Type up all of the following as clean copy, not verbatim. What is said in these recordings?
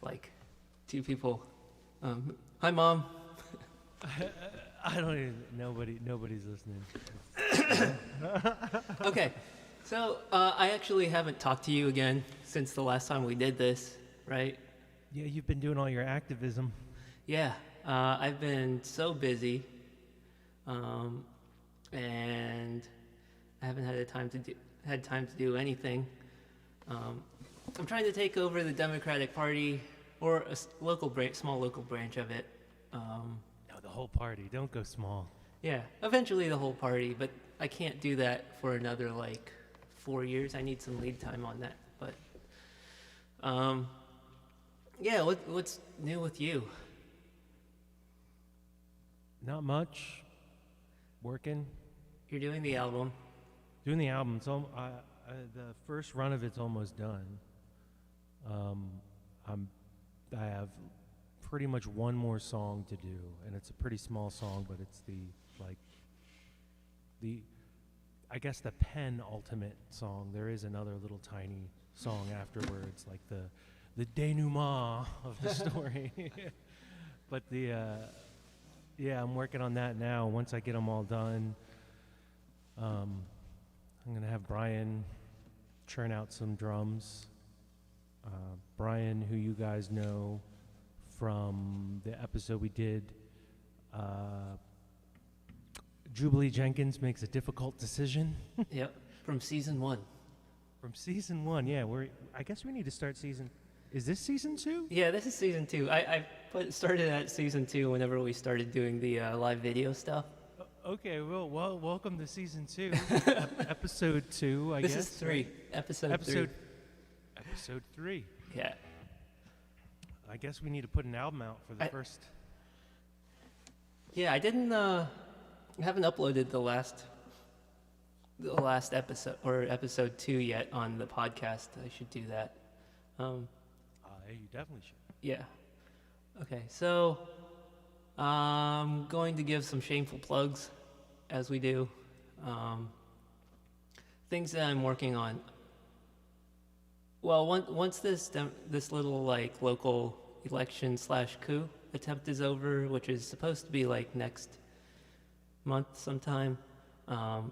like two people. Hi, Mom. I don't even. Nobody's listening. Okay, so I actually haven't talked to you again since the last time we did this, right? Yeah, you've been doing all your activism. Yeah, I've been so busy, and I haven't had time to do anything. I'm trying to take over the Democratic Party, or a small local branch of it. No, the whole party. Don't go small. Yeah, eventually the whole party, but I can't do that for another like 4 years. I need some lead time on that. But yeah, what's new with you? Not much. Working, You're doing the album. doing the album. So the first run of it's almost done. I have pretty much one more song to do, and it's a pretty small song, but it's the I guess the penultimate song. There is another little tiny song afterwards, like the denouement of the story. But yeah, I'm working on that now. Once I get them all done, I'm gonna have Brian churn out some drums. Brian, who you guys know from the episode we did, Jubilee Jenkins makes a difficult decision. Yep, from season 1. From season 1, yeah. I guess we need to start season. Is this season 2? Yeah, this is season 2. I started at season 2 whenever we started doing the live video stuff. Okay, well, welcome to season 2, episode 2. I This guess is 3, right? episode 3. 3. Yeah. I guess we need to put an album out for the first. Yeah, I haven't uploaded the last episode or episode 2 yet on the podcast. I should do that. You definitely should. Yeah. Okay, so I'm going to give some shameful plugs, as we do. Things that I'm working on. Well, once this little like local election / coup attempt is over, which is supposed to be like next month sometime, I'm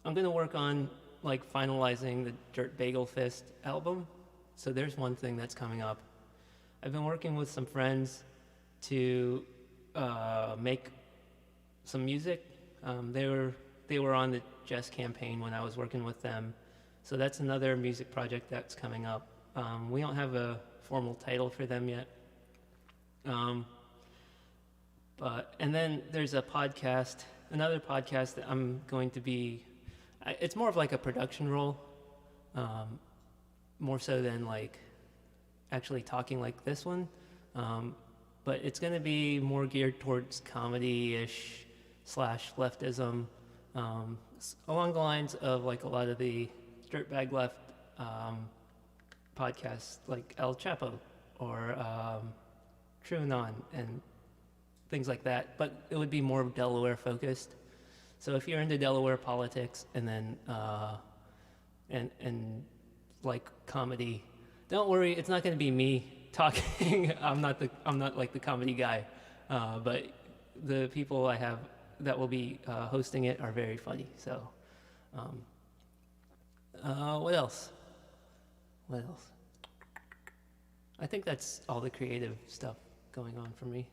gonna work on like finalizing the Dirt Bagel Fist album. So there's one thing that's coming up. I've been working with some friends to make some music. They were on the Jess campaign when I was working with them. So that's another music project that's coming up. We don't have a formal title for them yet. And then there's another podcast that I'm going to be, it's more of like a production role, more so than like actually talking like this one. But it's going to be more geared towards comedy-ish / leftism, along the lines of like a lot of the Dirtbag Left podcasts like El Chapo or TrueAnon and things like that, but it would be more Delaware focused. So if you're into Delaware politics and then and like comedy, don't worry, it's not going to be me talking. I'm not like the comedy guy, but the people I have that will be hosting it are very funny. So. What else? I think that's all the creative stuff going on for me.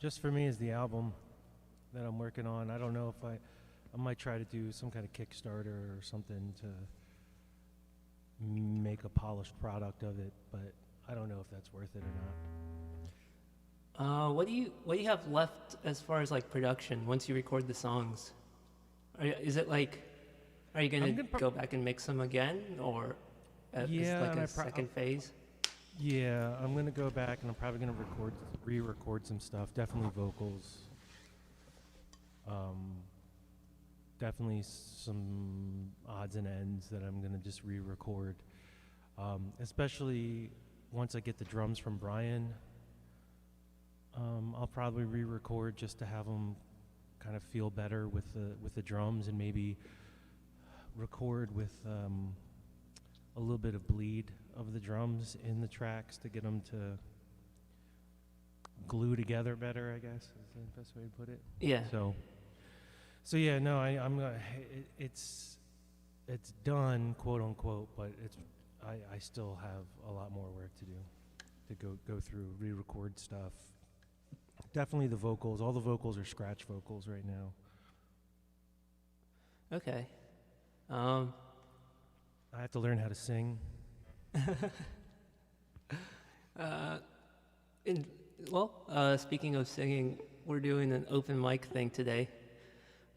Just for me is the album that I'm working on. I don't know if I might try to do some kind of Kickstarter or something to make a polished product of it, but I don't know if that's worth it or not. What do you have left as far as like production once you record the songs? Are you going to go back and mix them again, or is it like a second phase? Yeah, I'm going to go back and I'm probably going to re-record some stuff. Definitely vocals. Definitely some odds and ends that I'm going to just re-record. Especially once I get the drums from Brian. I'll probably re-record just to have them kind of feel better with the drums, and maybe record with a little bit of bleed of the drums in the tracks to get them to glue together better, I guess is the best way to put it. Yeah. So yeah, no, I'm gonna. It's done, quote unquote, but I still have a lot more work to do, to go through, re-record stuff. Definitely the vocals. All the vocals are scratch vocals right now. Okay. I have to learn how to sing. Speaking of singing, we're doing an open mic thing today.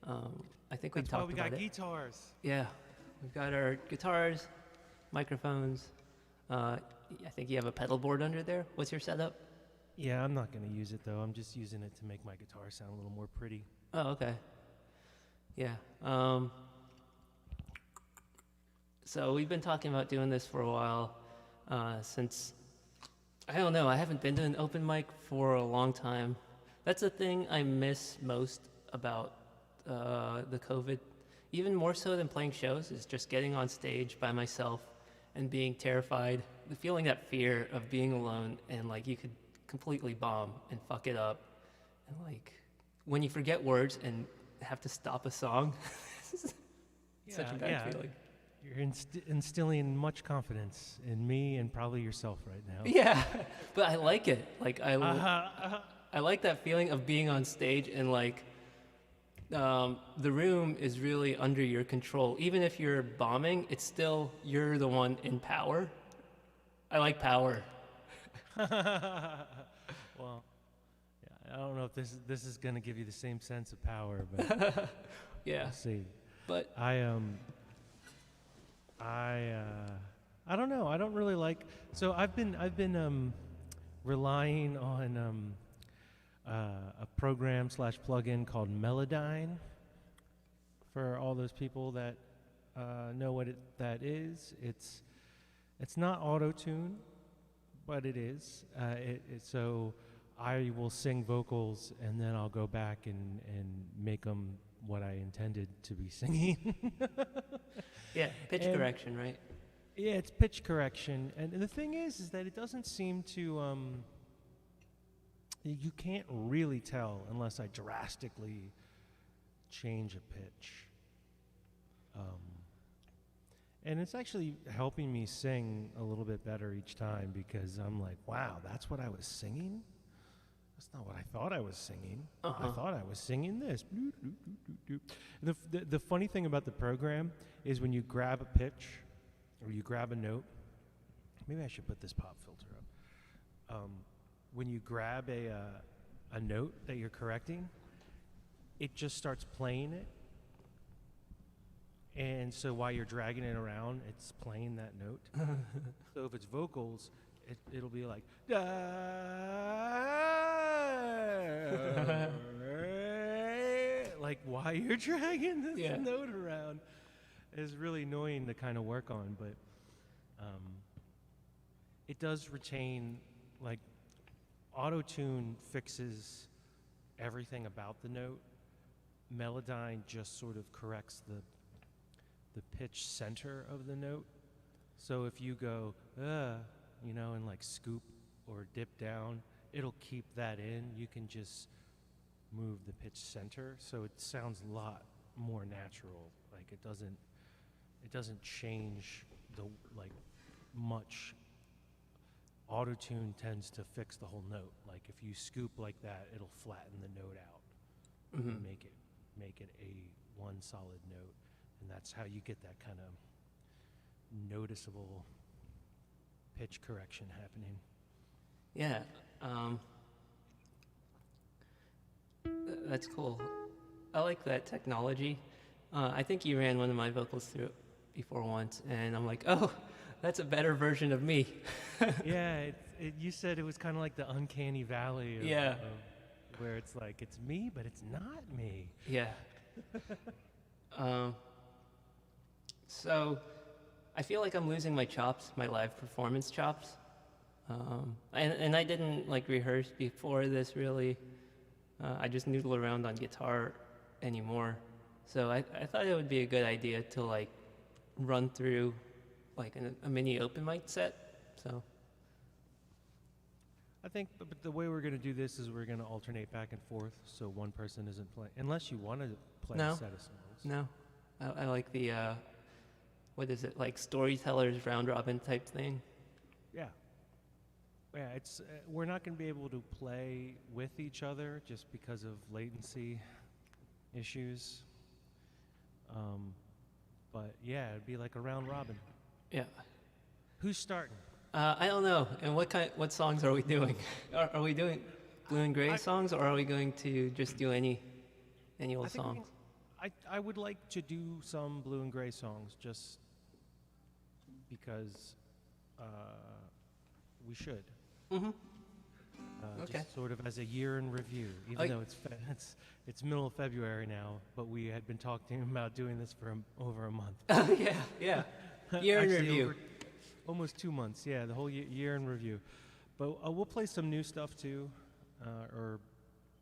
I think That's we why talked we about got it. guitars. Yeah, we've got our guitars, microphones. I think you have a pedal board under there. What's your setup? Yeah, I'm not gonna use it though. I'm just using it to make my guitar sound a little more pretty. Oh, okay. Yeah. So we've been talking about doing this for a while, since, I don't know, I haven't been to an open mic for a long time. That's the thing I miss most about the COVID, even more so than playing shows, is just getting on stage by myself and being terrified, feeling that fear of being alone and like you could completely bomb and fuck it up. And like when you forget words and have to stop a song, such a bad feeling. You're instilling much confidence in me and probably yourself right now. Yeah, but I like it. Like I like that feeling of being on stage and like the room is really under your control. Even if you're bombing, it's still you're the one in power. I like power. Well, yeah, I don't know if this is gonna give you the same sense of power, but Yeah, we'll see. but I don't know. I don't really like. So I've been relying on a program / plugin called Melodyne. For all those people that know what that is, it's not auto-tune, but it is. So I will sing vocals and then I'll go back and make them what I intended to be singing. yeah, pitch correction, right? Yeah, it's pitch correction, and the thing is that it doesn't seem to. You can't really tell unless I drastically change a pitch. And it's actually helping me sing a little bit better each time because I'm like, wow, that's what I was singing? That's not what I thought I was singing. I thought I was singing this. The funny thing about the program is when you grab a pitch or you grab a note, maybe I should put this pop filter up. When you grab a note that you're correcting, it just starts playing it. And so while you're dragging it around, it's playing that note. So if it's vocals, it'll be like, like while you're dragging this note around is really annoying to kind of work on, but it does retain, like, auto-tune fixes everything about the note. Melodyne just sort of corrects the pitch center of the note. So if you go, and like scoop or dip down, it'll keep that in. You can just move the pitch center, so it sounds a lot more natural. Like it doesn't change much. Auto-tune tends to fix the whole note. Like if you scoop like that, it'll flatten the note out and make it a one solid note. And that's how you get that kind of noticeable pitch correction happening. Yeah, that's cool. I like that technology. I think you ran one of my vocals through it before once, and I'm like, oh, that's a better version of me. Yeah, you said it was kind of like the uncanny valley of where it's like, it's me, but it's not me. Yeah. So I feel like I'm losing my chops, my live performance chops. And I didn't like rehearse before this really. I just noodle around on guitar anymore. So I thought it would be a good idea to like run through like a mini open mic set. So I think, but the way we're going to do this is we're going to alternate back and forth, so one person isn't playing, unless you want to play No. a set of songs. no, I like the what is it, like storytellers round robin type thing? Yeah. Yeah, it's we're not going to be able to play with each other just because of latency issues. But yeah, it'd be like a round robin. Yeah. Who's starting? I don't know. And what songs are we doing? Are we doing Blue and Gray songs, or are we going to just do any old I think we songs? I would like to do some Blue and Gray songs just because we should. Mm-hmm. Okay. Just sort of as a year in review, even though it's middle of February now, but we had been talking about doing this for over a month. Oh yeah, yeah. Year in Actually, review. over almost 2 months, yeah, the whole year in review. But we'll play some new stuff too, or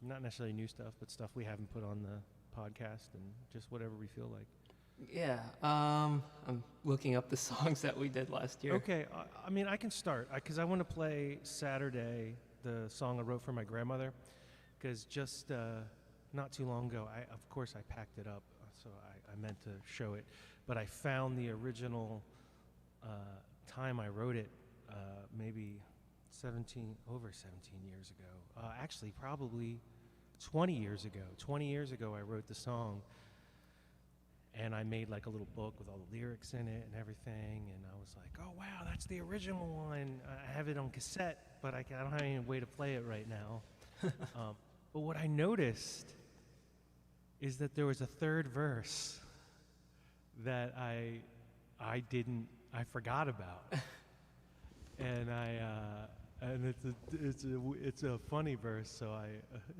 not necessarily new stuff, but stuff we haven't put on the podcast, and just whatever we feel like. Yeah. I'm looking up the songs that we did last year. Okay, I mean, I can start, because I want to play Saturday, the song I wrote for my grandmother, because just not too long ago, of course I packed it up, so I meant to show it, but I found the original time I wrote it, maybe over 17 years ago. Actually, probably 20 years ago. 20 years ago, I wrote the song, and I made like a little book with all the lyrics in it and everything, and I was like, oh wow, that's the original one. I have it on cassette, but I don't have any way to play it right now. But what I noticed is that there was a third verse that I forgot about, and it's a funny verse. So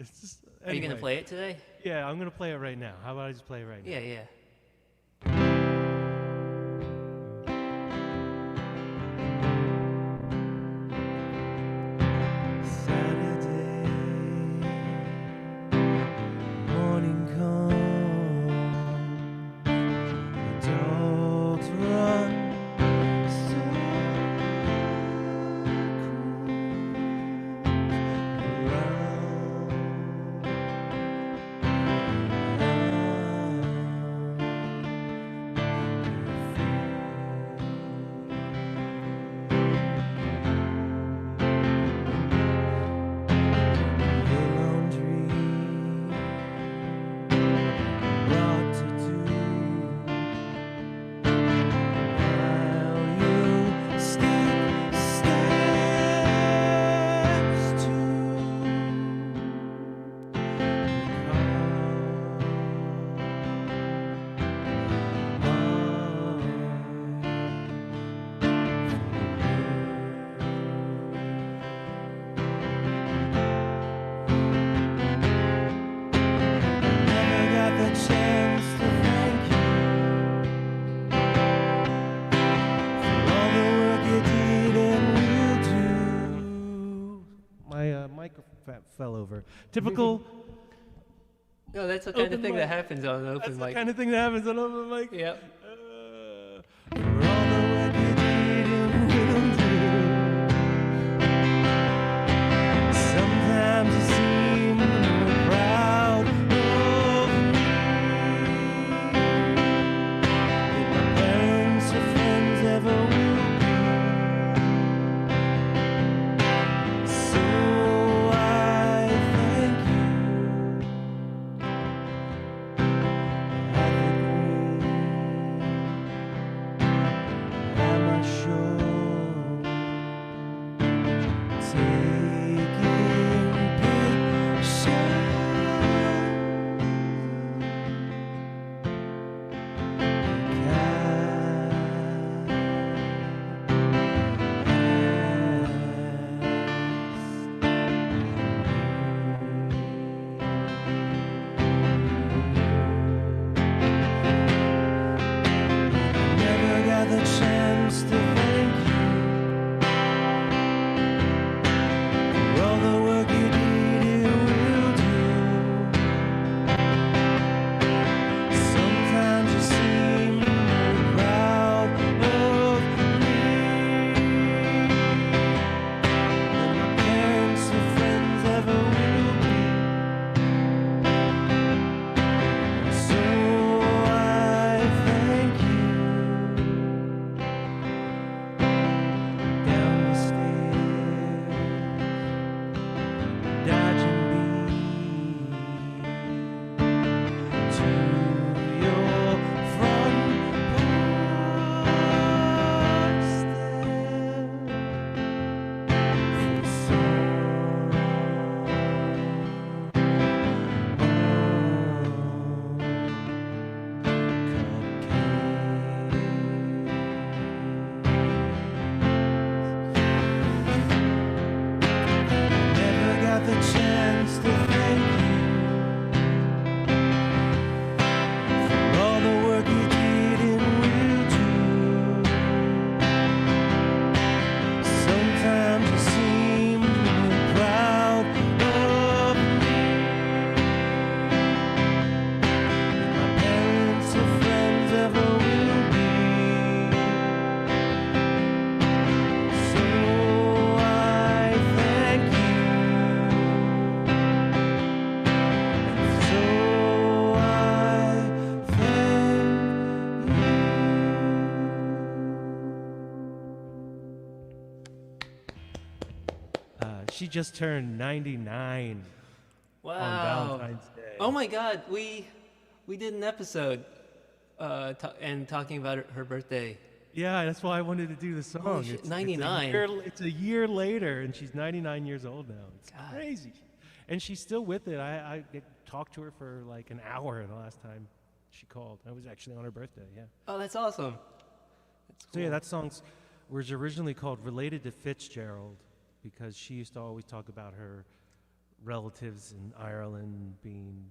it's just. Are you Anyway. gonna play it today? Yeah, I'm gonna play it right now. How about I just play it right now? Yeah, yeah. Saturday morning comes, the dogs run fell over. Typical. No, that's the kind Open of thing mic. that happens on an open That's the mic. kind of thing that happens on open mic. Yep. For all the work you did and will do. Sometimes you seem proud of me. That my parents or friends ever will be. So I thank you. Have a great she just turned 99 on Wow. Valentine's Day. Oh my God, we did an episode and talking about her birthday. Yeah, that's why I wanted to do the song. Holy shit, 99. It's a year later, and she's 99 years old now. It's God. crazy. And she's still with it. I talked to her for like an hour the last time she called. I was actually on her birthday, yeah. Oh, that's awesome. That's So cool. yeah, that song was originally called Related to Fitzgerald because she used to always talk about her relatives in Ireland being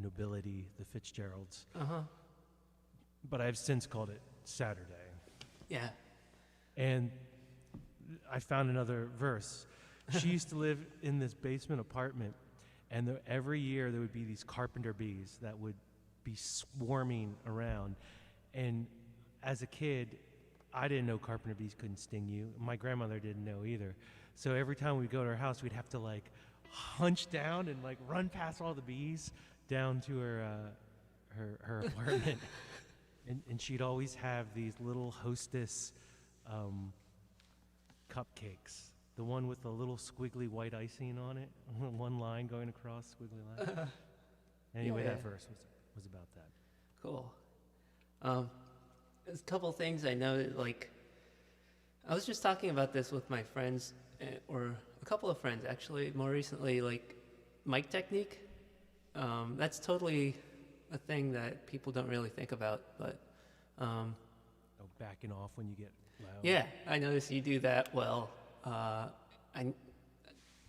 nobility, the Fitzgeralds. Uh-huh. But I've since called it Saturday. Yeah. And I found another verse. She used to live in this basement apartment, and every year there would be these carpenter bees that would be swarming around. And as a kid, I didn't know carpenter bees couldn't sting you. My grandmother didn't know either. So every time we'd go to her house, we'd have to like hunch down and like run past all the bees down to her apartment. And she'd always have these little Hostess cupcakes. The one with the little squiggly white icing on it, one line going across, squiggly line. Anyway, Yeah. that verse was about that. Cool. There's a couple things I noted. Like, I was just talking about this with my friends, or a couple of friends actually, more recently. Like, mic technique. That's totally a thing that people don't really think about. But Oh, backing off when you get loud. yeah, I notice you do that well.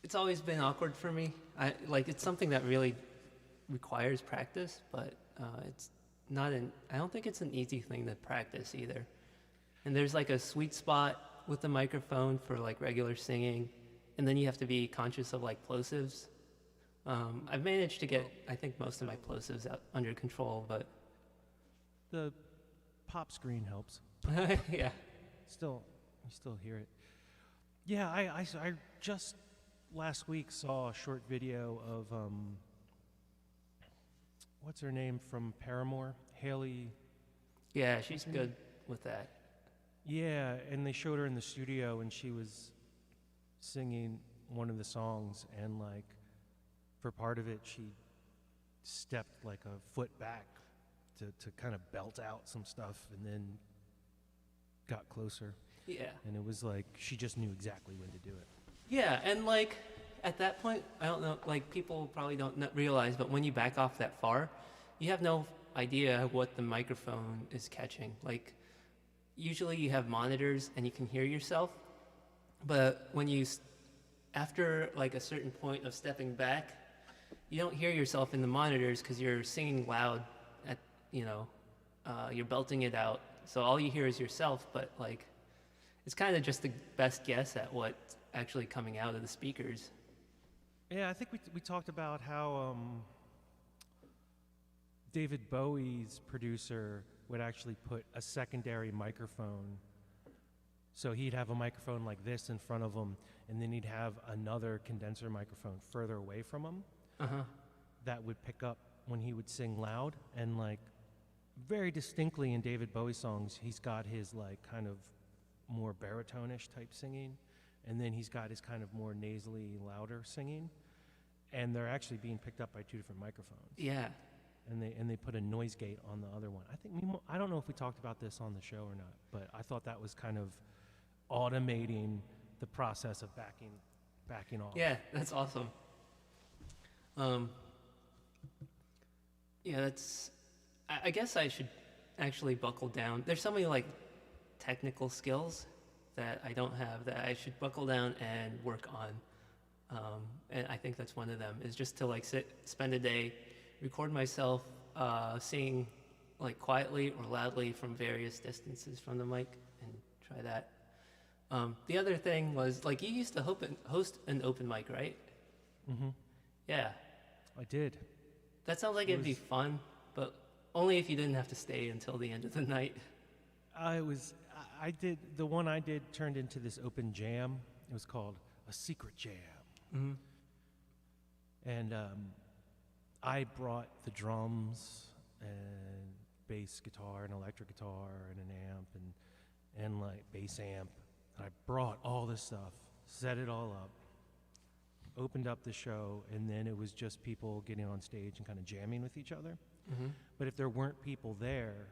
It's always been awkward for me. It's something that really requires practice, but it's not I don't think it's an easy thing to practice either. And there's like a sweet spot with the microphone for like regular singing, and then you have to be conscious of like plosives. I've managed to get, I think, most of my plosives out under control, but The pop screen helps. yeah. You still hear it. Yeah, I just last week saw a short video of what's her name from Paramore, Haley. Yeah, she's good with that. Yeah, and they showed her in the studio, and she was singing one of the songs, and like for part of it, she stepped like a foot back to kind of belt out some stuff, and then got closer. Yeah. And it was like she just knew exactly when to do it. Yeah, and like at that point, I don't know, like people probably don't realize, but when you back off that far, you have no idea what the microphone is catching. Like usually you have monitors and you can hear yourself, but when after like a certain point of stepping back, you don't hear yourself in the monitors because you're singing loud you're belting it out. So all you hear is yourself, but like it's kind of just the best guess at what's actually coming out of the speakers. Yeah, I think we talked about how David Bowie's producer would actually put a secondary microphone. So he'd have a microphone like this in front of him, and then he'd have another condenser microphone further away from him that would pick up when he would sing loud. And like very distinctly in David Bowie songs, he's got his like kind of more baritone-ish type singing, and then he's got his kind of more nasally, louder singing, and they're actually being picked up by two different microphones. Yeah. And they put a noise gate on the other one. I don't know if we talked about this on the show or not, but I thought that was kind of automating the process of backing off. Yeah, that's awesome. Yeah, I guess I should actually buckle down. There's so many like technical skills that I don't have that I should buckle down and work on. And I think that's one of them, is just to like spend a day, record myself singing like quietly or loudly from various distances from the mic, and try that. The other thing was, like, you used to host an open mic, right? Mm-hmm. Yeah. I did. That sounds like it'd be fun, but only if you didn't have to stay until the end of the night. I did, the one I did turned into this open jam. It was called a secret jam. Mm-hmm. And I brought the drums and bass guitar and electric guitar and an amp and like bass amp. And I brought all this stuff, set it all up, opened up the show, and then it was just people getting on stage and kind of jamming with each other. But if there weren't people there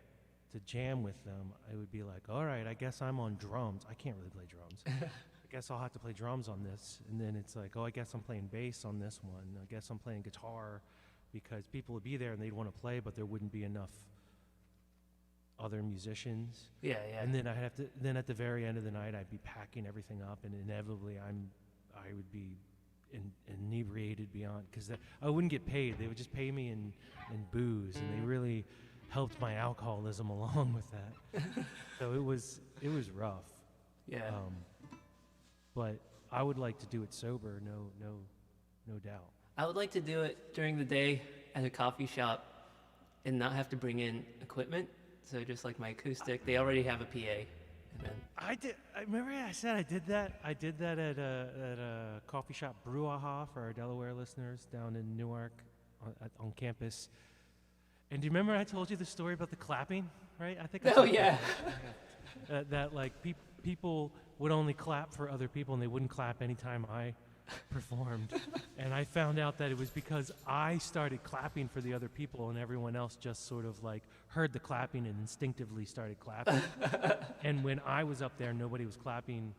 to jam with them, I would be like, all right, I guess I'm on drums. I can't really play drums. I guess I'll have to play drums on this. And then it's like, oh, I guess I'm playing bass on this one. I guess I'm playing guitar, because people would be there and they'd want to play, but there wouldn't be enough other musicians. Yeah. And then then at the very end of the night, I'd be packing everything up, and inevitably I would be inebriated beyond, because I wouldn't get paid. They would just pay me in booze, and they really helped my alcoholism along with that. So it was rough. Yeah. But I would like to do it sober, no doubt. I would like to do it during the day at a coffee shop and not have to bring in equipment. So just like my acoustic, they already have a PA. And then I remember I said I did that. I did that at a coffee shop, Brouhaha, for our Delaware listeners down in Newark on campus. And do you remember I told you the story about the clapping, right? I think. yeah. That like people would only clap for other people, and they wouldn't clap anytime I performed. And I found out that it was because I started clapping for the other people, and everyone else just sort of like heard the clapping and instinctively started clapping. And when I was up there, nobody was clapping.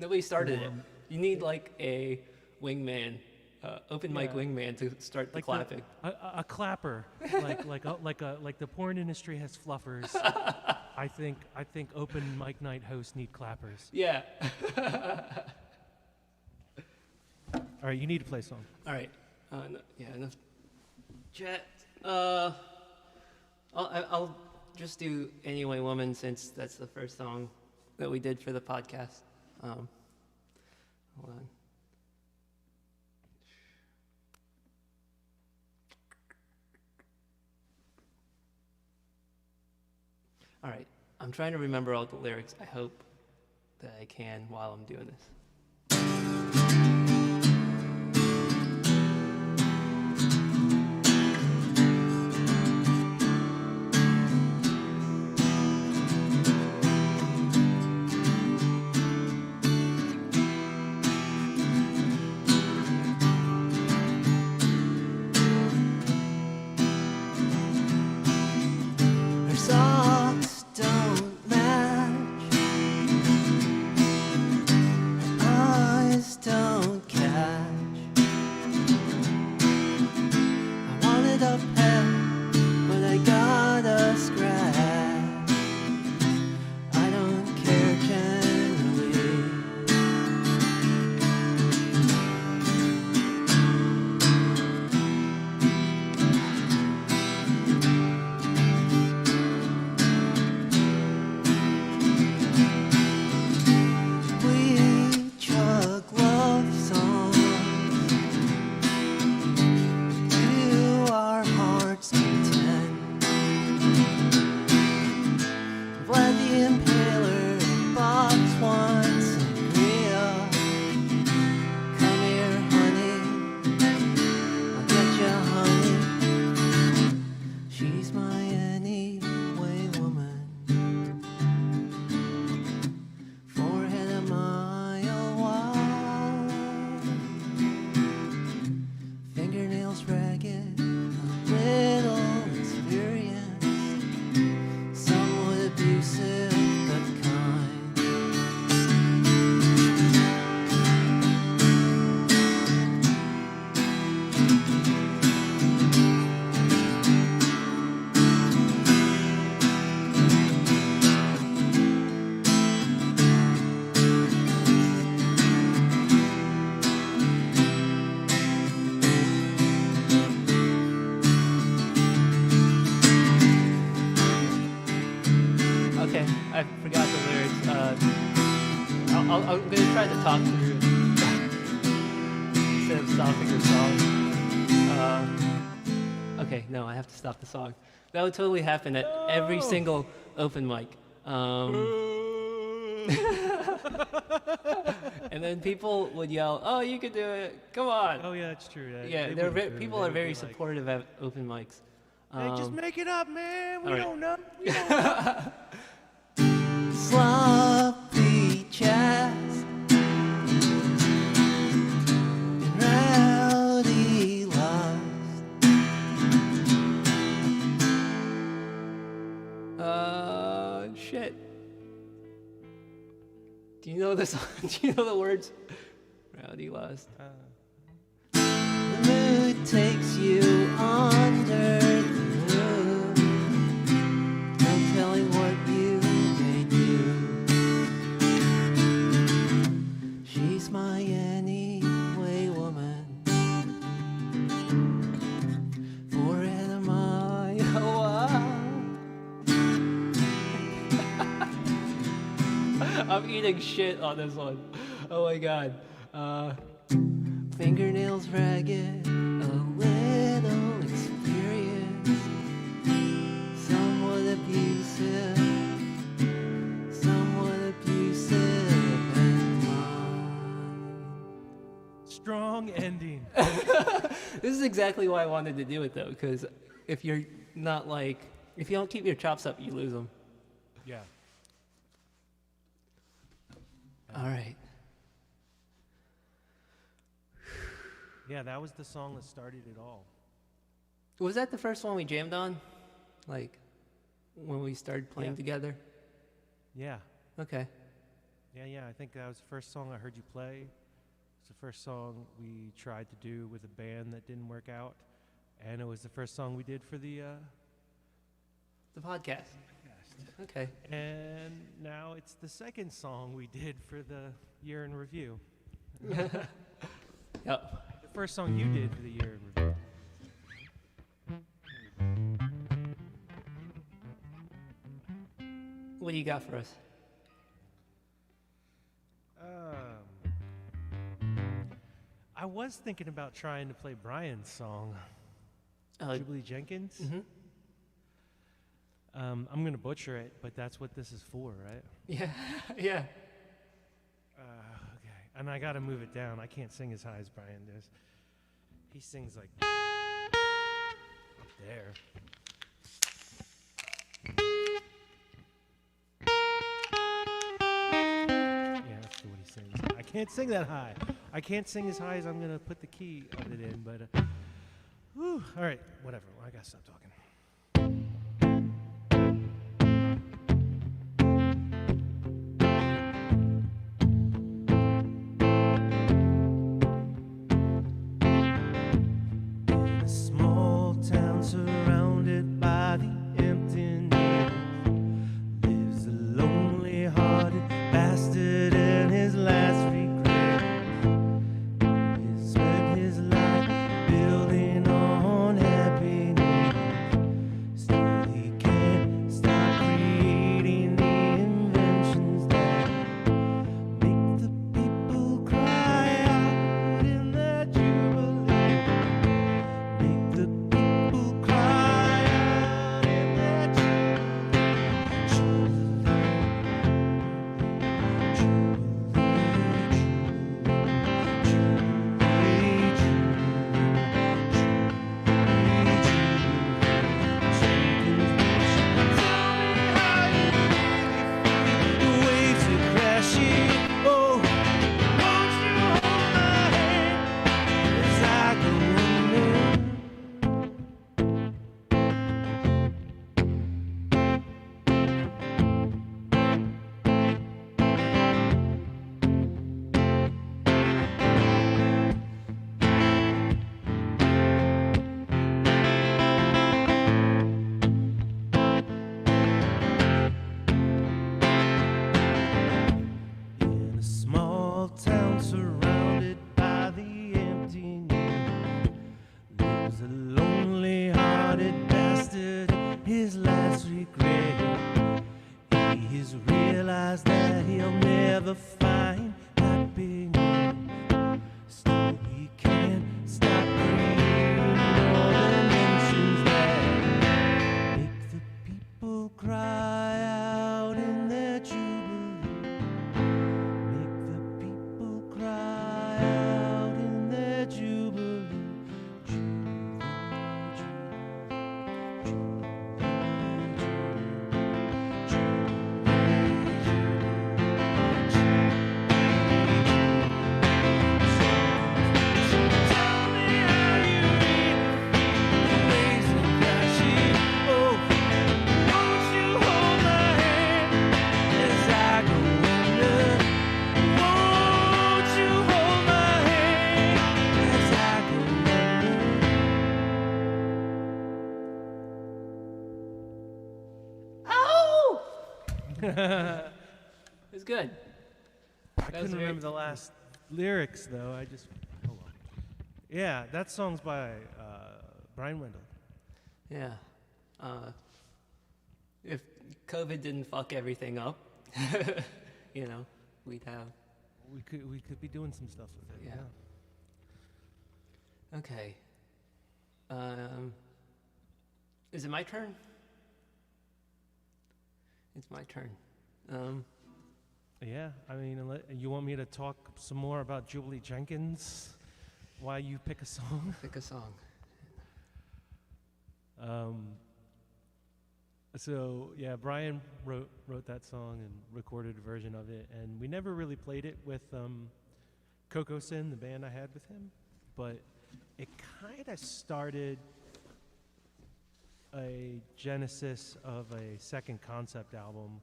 Nobody started it. You need like a wingman, open mic wingman to start the Like clapping. a clapper, like the porn industry has fluffers. I think open mic night hosts need clappers. Yeah. All right, you need to play a song. All right. Enough chat. I'll just do Anyway Woman, since that's the first song that we did for the podcast. Hold on. All right. I'm trying to remember all the lyrics. I hope that I can while I'm doing this. Her socks don't match, her eyes don't catch. I wanted a pet, but I got a scratch. I don't care generally. We chug love songs to our heart's content. Vlad the Impaler box one sangria. Come here, honey, I'll get you, honey. She's my anyway woman. Forehead a mile wide, fingernails ragged, a little experienced, somewhat abusive but kind. Okay, I forgot the lyrics. I'm gonna try to talk through it instead of stopping the song. Okay, no, I have to stop the song. That would totally happen at every single open mic. And then people would yell, "Oh, you could do it! Come on!" Oh yeah, it's true. Yeah, people are very supportive at open mics. Hey, just make it up, man. We all right. don't know. Sloppy jazz Do you know the song? Do you know the words? Rowdy Lost. The mood takes you under the moon. No telling what you may do. She's my anyway woman. Forehead of my I'm eating shit on this one. Oh my god. fingernails ragged, a little experienced, somewhat abusive, and mine. Strong ending. This is exactly why I wanted to do it though, because if you're not like, if you don't keep your chops up, you lose them. Yeah. All right. Yeah, that was the song that started it all. Was that the first one we jammed on? Like, when we started playing Yeah. together? Yeah. Okay. Yeah, I think that was the first song I heard you play. It's the first song we tried to do with a band that didn't work out. And it was the first song we did for the The podcast. Okay. and now it's the second song we did for the year in review. Yep. The first song you did for the year in review. What do you got for us? I was thinking about trying to play Brian's song, Jubilee Jenkins. Mm-hmm. I'm going to butcher it, but that's what this is for, right? Yeah. Yeah. Okay. And I got to move it down. I can't sing as high as Brian does. He sings like up there. Yeah, that's what he sings. I can't sing that high. I can't sing as high as I'm going to put the key of it in, but whew, all right, whatever. I got to stop talking. In a small town surrounded by the emptiness lives a lonely-hearted bastard, and his last regret is spent his life building on happiness. Still he can't stop creating the inventions that make the people cry out in their jubilee. Make the people cry out in their the waves are crashing. Oh, won't you hold my hand as I go under? In a small town surrounded by the emptiness lives a lonely-hearted bastard. His last regret, he has realized that he'll never find happiness. Still he can't stop creating all the mentions that make the people cry out in their jubilee. Make the people cry out in their jubilee. Jubilee, jubilee, jubilee, jubilee. It's good. I That was couldn't very- remember the last lyrics though. I just hold on. Yeah, that song's by Brian Wendell. Yeah. If COVID didn't fuck everything up, we'd have. We could be doing some stuff with it. Yeah. Okay. Is it my turn? It's my turn. Yeah, I mean, you want me to talk some more about Jubilee Jenkins? Why you pick a song? Pick a song. So yeah, Brian wrote that song and recorded a version of it, and we never really played it with Coco Sin, the band I had with him, but it kind of started a genesis of a second concept album.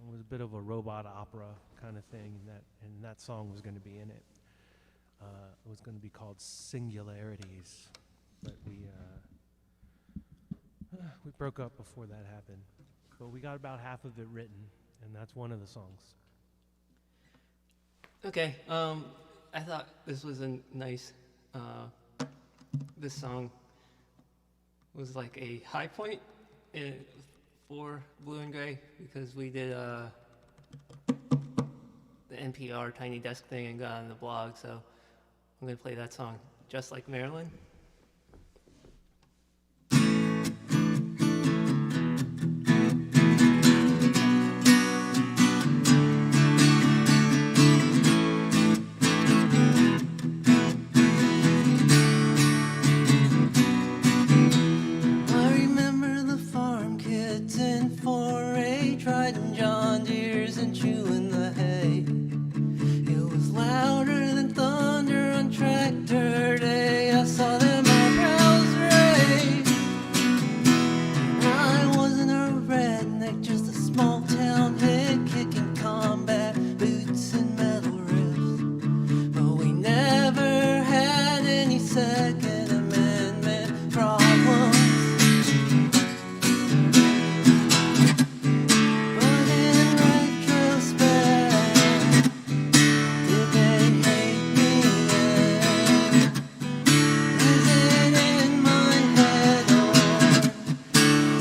It was a bit of a robot opera kind of thing, and that song was going to be in it. It was going to be called Singularities, but we broke up before that happened. But we got about half of it written, and that's one of the songs. Okay. I thought this was a nice. This song was like a high point for Blue and Gray because we did the NPR Tiny Desk thing and got on the blog. So I'm gonna play that song, Just Like Marilyn. I remember the farm kids in 4-H riding John Deere's and chewing the hay. It was louder than thunder on tractor day. I saw them eyebrows raise. I wasn't a redneck, just a small town head kicking combat boots and metal riffs. But we never had any Second Amendment problems. But in retrospect, did they hate me then? Is it in my head or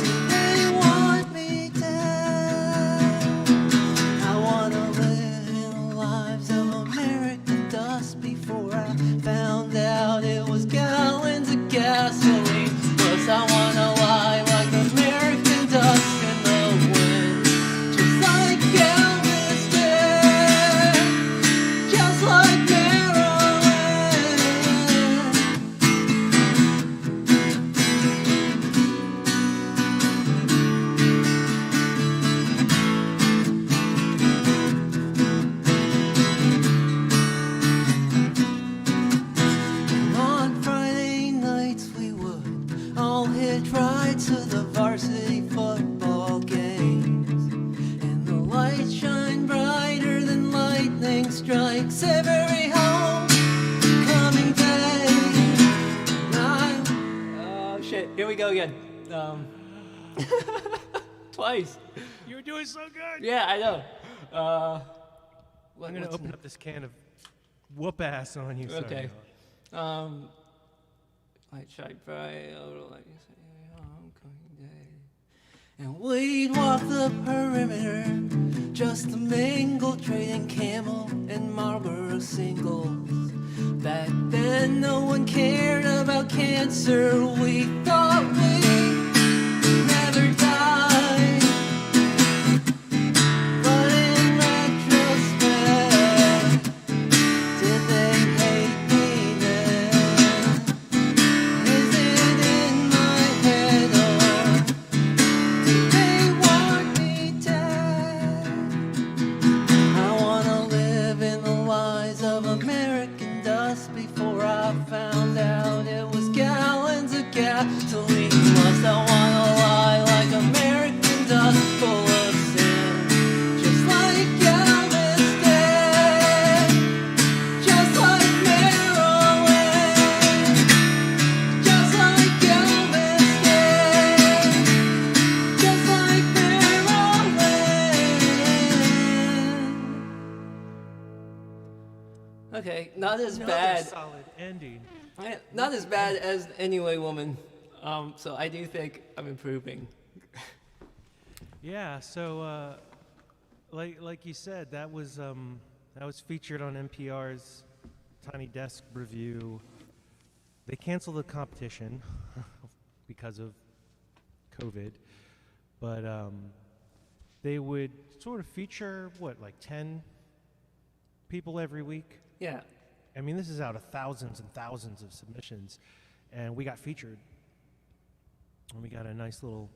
do they want me dead? I wanna live in the lives of American dust before I found out it was gallons of gasoline. Plus I wanna lie like American dust in the wind, just like Elvis did, just like Marilyn. On Friday nights we would all hitch rides to the varsity football games, and the lights shine brighter than lightning strikes every homecoming day. Oh shit! Here we go again. Twice. You were doing so good. Yeah, I know. I'm gonna open up this can of whoop ass on you. Sorry. Okay. Light shine bright over like you say, homecoming day. And we'd walk the perimeter, just a mingle, trading Camel and Marlboro singles. Back then, no one cared about cancer. We thought we'd never die. But in retrospect, did they hate me then? Is it in my head or do they want me dead? I wanna live in the lies of American dust before I found out it was gallons of gasoline. Okay, not as Another bad. solid ending. Not as bad as Anyway Woman. So I do think I'm improving. Yeah. So, like you said, that was featured on NPR's Tiny Desk review. They canceled the competition because of COVID, but they would sort of feature like 10 people every week. Yeah. I mean, this is out of thousands and thousands of submissions, and we got featured. And we got a nice little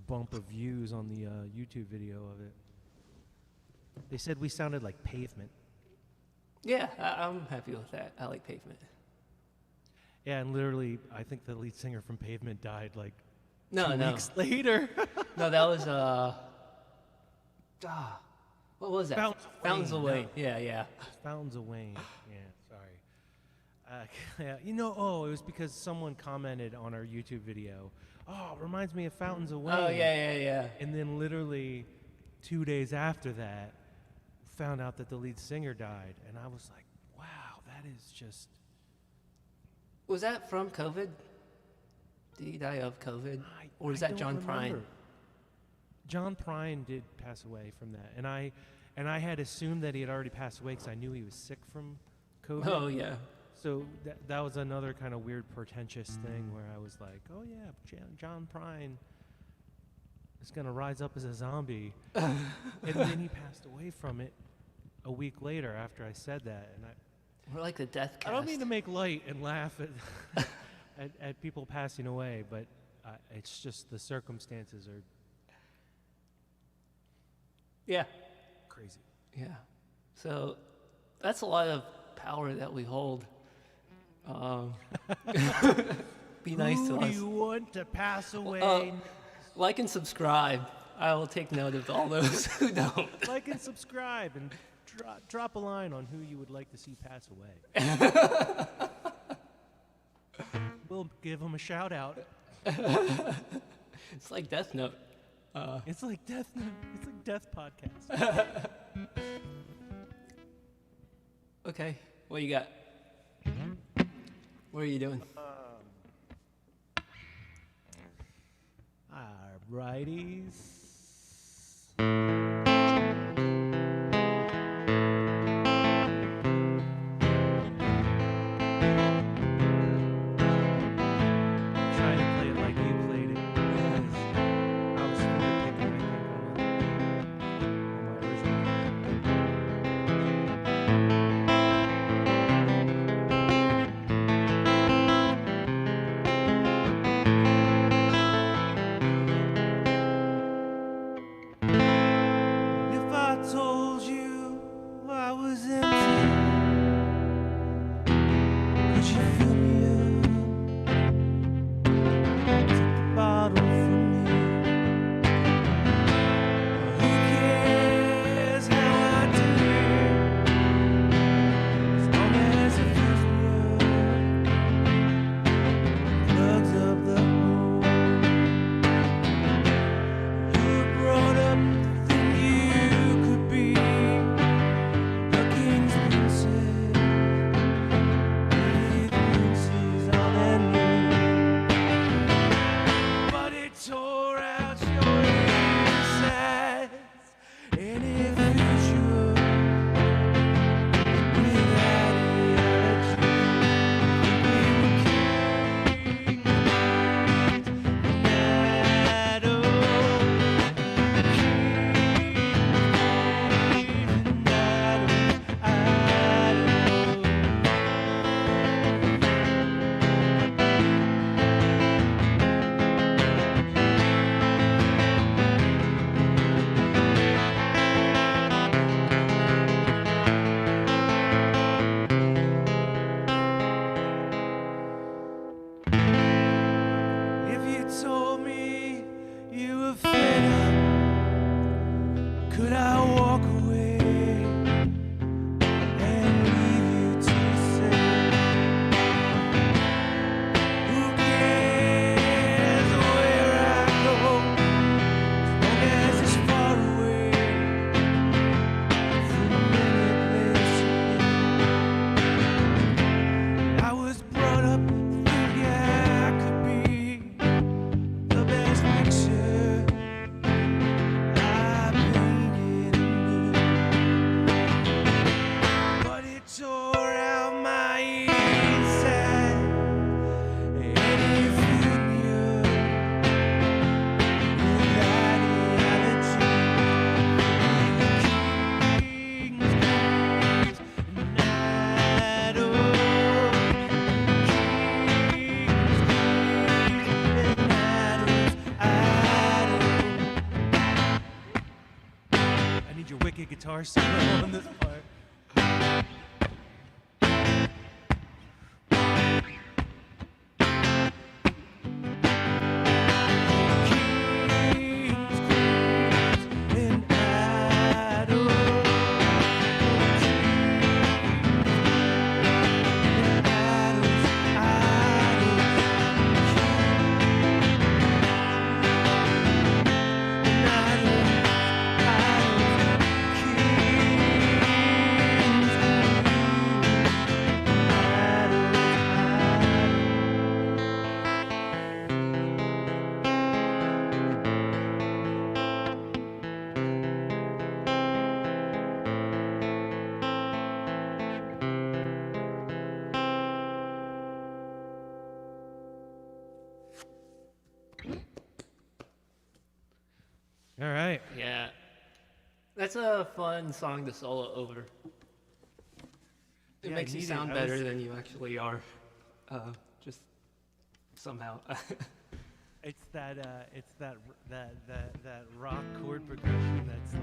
bump of views on the YouTube video of it. They said we sounded like Pavement. Yeah, I'm happy with that. I like Pavement. Yeah, and literally, I think the lead singer from Pavement died like No, 2 no. weeks later. No, that was, what was that? Fountains of Wayne, Wayne. Yeah, yeah. Fountains of Wayne. Yeah, sorry. Yeah, it was because someone commented on our YouTube video. Oh, it reminds me of Fountains of Wayne. Oh, yeah. And then literally 2 days after that, found out that the lead singer died, and I was like, wow, that is just. Was that from COVID? Did he die of COVID? Or was that don't John Prine? remember. John Prine did pass away from that, and I had assumed that he had already passed away because I knew he was sick from COVID. Oh, yeah. So that was another kind of weird, pretentious thing where I was like, oh yeah, John Prine is gonna rise up as a zombie, and then he passed away from it a week later after I said that, and We're like the death cast. I don't mean to make light and laugh at at people passing away, but it's just the circumstances are Yeah. crazy. Yeah. So that's a lot of power that we hold. Be nice to Who do us. you want to pass away? Like and subscribe. I will take note of all those who don't. Like and subscribe, and drop a line on who you would like to see pass away. We'll give them a shout out. It's like Death Note. It's like Death. It's like Death Podcast. Okay, what you got? What are you doing? Righties. Trying to play it like you played it. I was finger picking, I think, on my original. solo on this part. Kings, queens, and adults. All right. Yeah. That's a fun song to solo over. It Yeah, makes you needed- sound I better was- than you actually are. Just somehow. It's that rock chord progression that's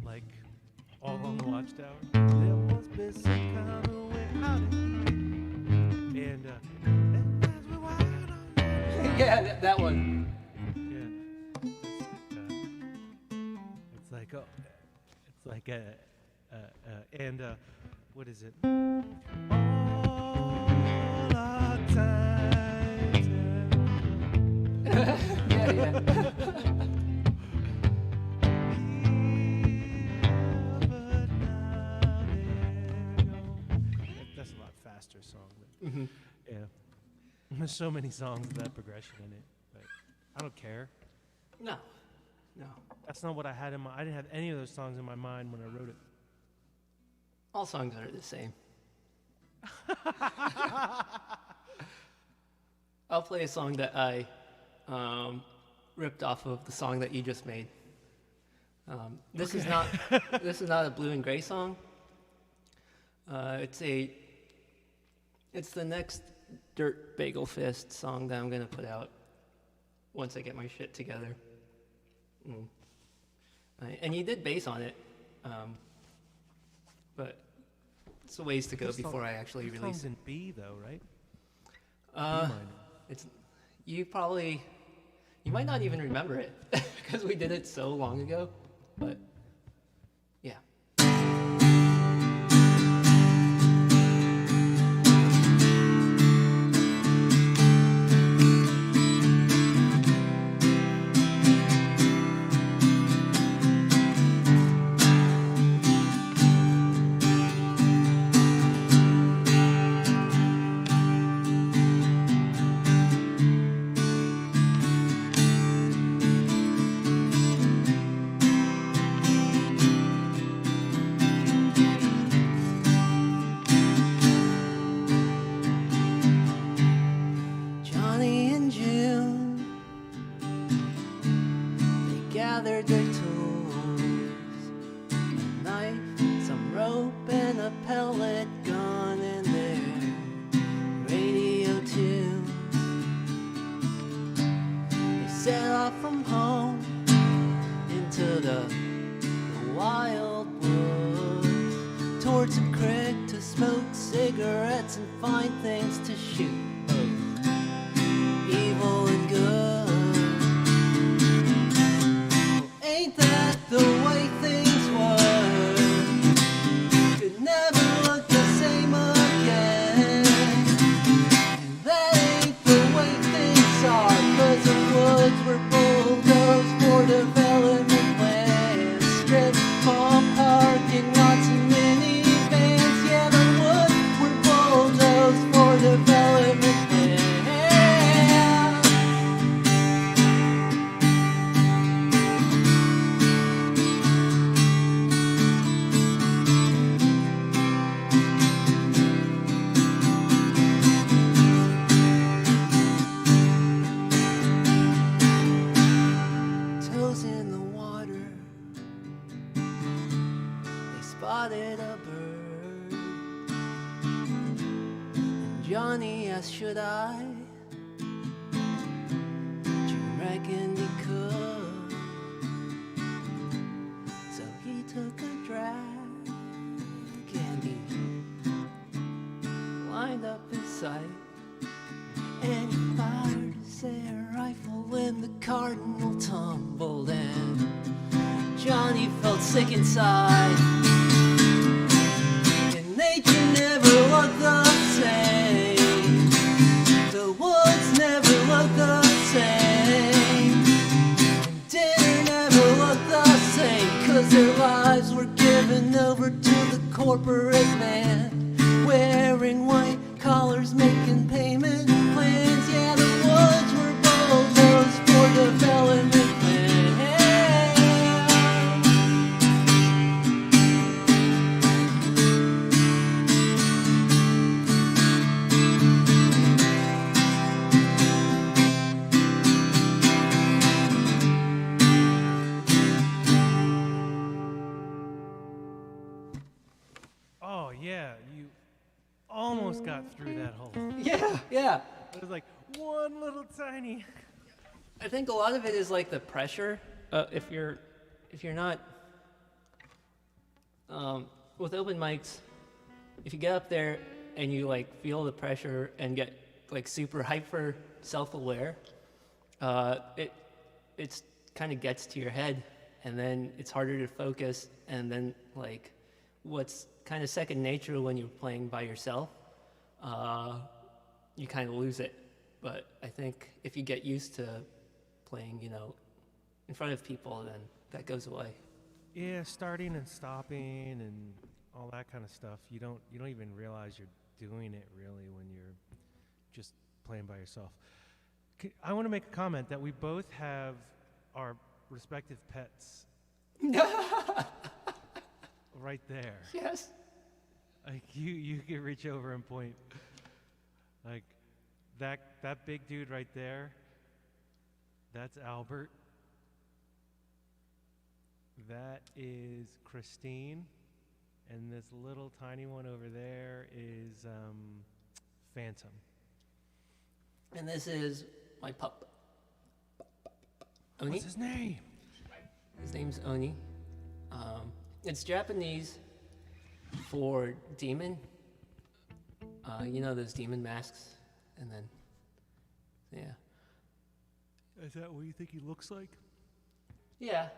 like all on the Watchtower. There must be some kind of way out of here. And as we ride on, Yeah, that one. yeah, it's like it's like and what is it? All our times have Yeah, yeah. That's a lot faster song. But Mhm. yeah, there's so many songs with that progression in it, but I don't care. No, no. That's not what I had in my. I didn't have any of those songs in my mind when I wrote it. All songs are the same. I'll play a song that I ripped off of the song that you just made. This is not a Blue and Gray song. It's the next Dirt Bagel Fist song that I'm gonna put out once I get my shit together. And you did bass on it, but it's a ways to go This song- before I actually this release song's it. in B though, right? B Uh, minor. It's you might not even remember it because we did it so long ago, but yeah. Johnny and June, they gathered their tools, a knife, some rope, and a pellet gun in their radio tunes. They set off from home into the wild woods, towards a creek to smoke cigarettes and find things to shoot. Evil and good. Well, ain't that the way things were? Could never look the same again. And that ain't the way things are, 'cause the woods were bulldozed for development plans. Strip mall parking lots and minivans. Yeah, the woods were bulldozed for development plans. Toes in the water, they spotted a bird. And Johnny asked, should I? Jim reckoned he could. sight. And he fired his air rifle when the cardinal tumbled, and Johnny felt sick inside. And nature never looked the same. The woods never looked the same. And dinner never looked the same. 'Cause their lives were given over to the corporate man, wearing white collars, making payment plans. Yeah, the woods were bulldozed for development plans. Oh yeah, you almost got through that hole. Yeah. It was like one little tiny. I think a lot of it is like the pressure. If you're not with open mics, if you get up there and you like feel the pressure and get like super hyper self-aware, it's kind of gets to your head, and then it's harder to focus, and then like what's kind of second nature when you're playing by yourself, you kind of lose it. But I think if you get used to playing, in front of people, then that goes away. Yeah, starting and stopping and all that kind of stuff. You don't even realize you're doing it really when you're just playing by yourself. I want to make a comment that we both have our respective pets right there. Yes. Like you can reach over and point. Like that big dude right there, that's Albert. That is Christine. And this little tiny one over there is Phantom. And this is my pup, Oni. What's his name? His name's Oni. It's Japanese for demon. Those demon masks, and then, yeah. Is that what you think he looks like? Yeah.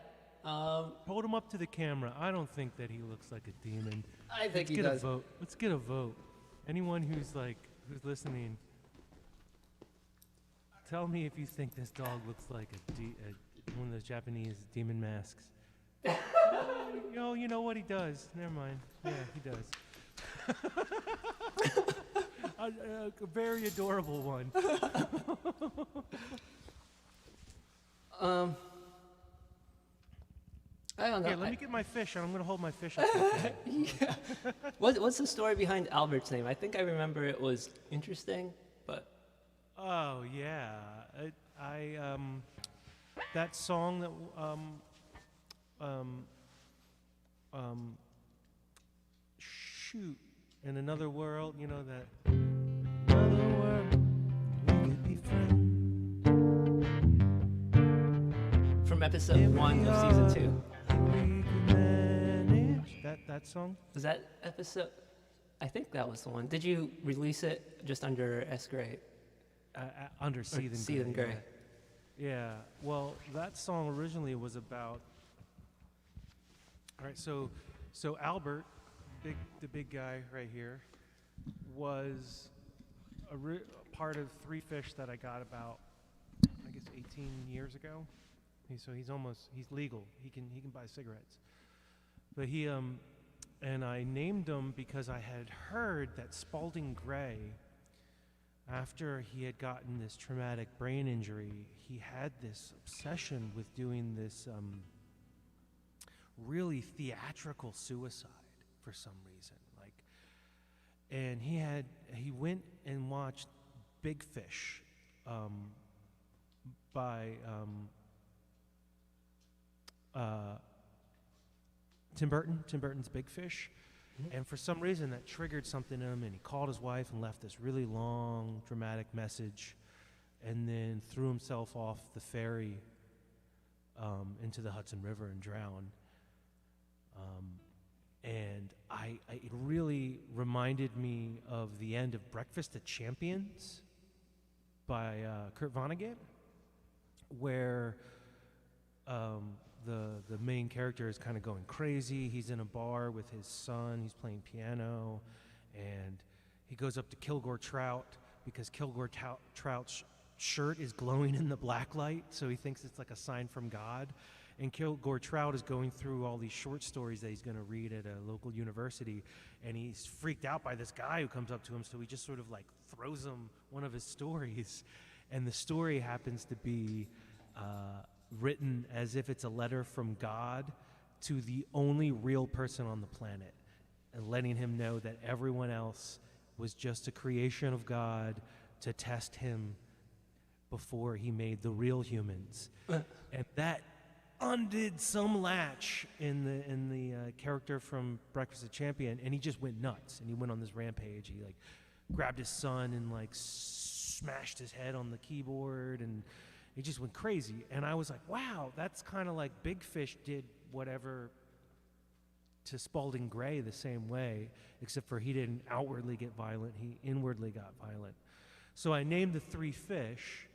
Hold him up to the camera. I don't think that he looks like a demon. I think Let's he get does. a vote. Let's get a vote. Anyone who's listening, tell me if you think this dog looks like one of those Japanese demon masks. You know what he does. Never mind. Yeah, he does. A very adorable one. I don't know. Here, let me get my fish, and I'm going to hold my fish up. to the camera. Yeah. What's the story behind Albert's name? I think I remember it was interesting, but Oh yeah, that song that shoot, in another world, that another world we could be friends. from episode 1 of season 2. We could manage that song. Was that episode? I think that was the one. Did you release it just under S. Gray? Under Seethen Seethen Gray. Yeah. Well, that song originally was about. All right. So Albert, the big guy right here, was a part of Three Fish that I got about, I guess, 18 years ago. He's legal. He can buy cigarettes. But and I named him because I had heard that Spalding Gray, after he had gotten this traumatic brain injury, he had this obsession with doing this really theatrical suicide for some reason. And he went and watched Big Fish by Tim Burton. Tim Burton's Big Fish. And for some reason, that triggered something in him, and he called his wife and left this really long, dramatic message, and then threw himself off the ferry into the Hudson River and drowned. And it really reminded me of the end of Breakfast at Champions by Kurt Vonnegut, where the main character is kind of going crazy. He's in a bar with his son. He's playing piano, and he goes up to Kilgore Trout because Kilgore Trout's shirt is glowing in the black light, so he thinks it's like a sign from God. And Kilgore Trout is going through all these short stories that he's going to read at a local university, and he's freaked out by this guy who comes up to him, so he just sort of like throws him one of his stories. And the story happens to be written as if it's a letter from God to the only real person on the planet, and letting him know that everyone else was just a creation of God to test him before he made the real humans. And that undid some latch in the character from Breakfast at Champion, and he just went nuts, and he went on this rampage. He like grabbed his son and like smashed his head on the keyboard, and he just went crazy. And I was like, wow, that's kind of like Big Fish did whatever to Spalding Gray the same way, except for he didn't outwardly get violent, he inwardly got violent. So I named the three fish